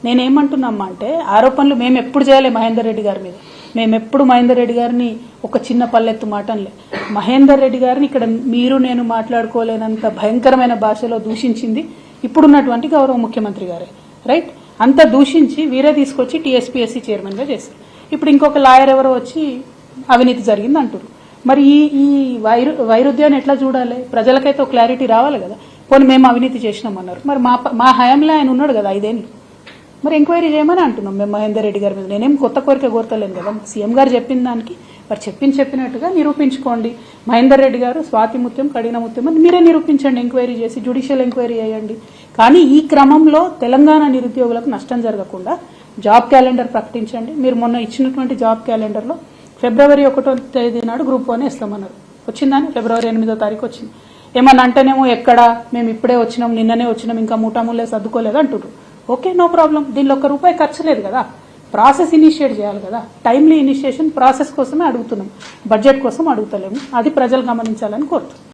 నేనేమంటున్నామా అంటే ఆరోపణలు మేము ఎప్పుడు చేయాలి మహేందర్ రెడ్డి గారి మీద, మేము ఎప్పుడు మహేందర్ రెడ్డి గారిని ఒక చిన్న పల్లెత్తు మాటలే, మహేందర్ రెడ్డి గారిని ఇక్కడ మీరు నేను మాట్లాడుకోలేనంత భయంకరమైన భాషలో దూషించింది ఇప్పుడున్నటువంటి గౌరవ ముఖ్యమంత్రి గారే, రైట్? అంత దూషించి వీరే తీసుకొచ్చి టీఎస్పీఎస్సీ చైర్మన్గా చేశారు. ఇప్పుడు ఇంకొక లాయర్ ఎవరో వచ్చి అవినీతి జరిగింది అంటారు. మరి ఈ వైరుధ్యాన్ని ఎట్లా చూడాలి? ప్రజలకైతే ఒక క్లారిటీ రావాలి కదా. పోనీ మేము అవినీతి చేసినామన్నారు, మరి మా హయాంలో ఆయన ఉన్నాడు కదా 5 ఏళ్ళు, మరి ఎంక్వైరీ చేయమని అంటున్నాం మేము మహేందర్ రెడ్డి గారి మీద. నేనేం కొత్త కోరిక కోరతలేను కదా, సీఎం గారు చెప్పిన దానికి మరి చెప్పినట్టుగా నిరూపించుకోండి. మహేందర్ రెడ్డి గారు స్వాతి ముత్యం కడిగిన ముత్యం అని మీరే నిరూపించండి, ఎంక్వైరీ చేసి జ్యుడిషియల్ ఎంక్వైరీ చేయండి. కానీ ఈ క్రమంలో తెలంగాణ నిరుద్యోగులకు నష్టం జరగకుండా జాబ్ క్యాలెండర్ ప్రకటించండి. మీరు మొన్న ఇచ్చినటువంటి జాబ్ క్యాలెండర్లో ఫిబ్రవరి 1వ తేదీ నాడు గ్రూప్ 1 ఇస్తామన్నారు, వచ్చిందని ఫిబ్రవరి 8వ తారీఖు వచ్చింది. ఏమన్నా అంటేనేమో ఎక్కడ మేము ఇప్పుడే వచ్చినాం, నిన్ననే వచ్చినాం, ఇంకా మూటాముల్లే సర్దుకోలేదు అంటున్నారు. ఓకే, నో ప్రాబ్లం, దీనిలో ₹1 ఖర్చు లేదు కదా. ప్రాసెస్ ఇనిషియేట్ చేయాలి కదా. టైమ్లీ ఇనిషియేషన్ ప్రాసెస్ కోసమే అడుగుతున్నాం, బడ్జెట్ కోసం అడుగుతలేము. అది ప్రజలు గమనించాలని కోరుతున్నాం.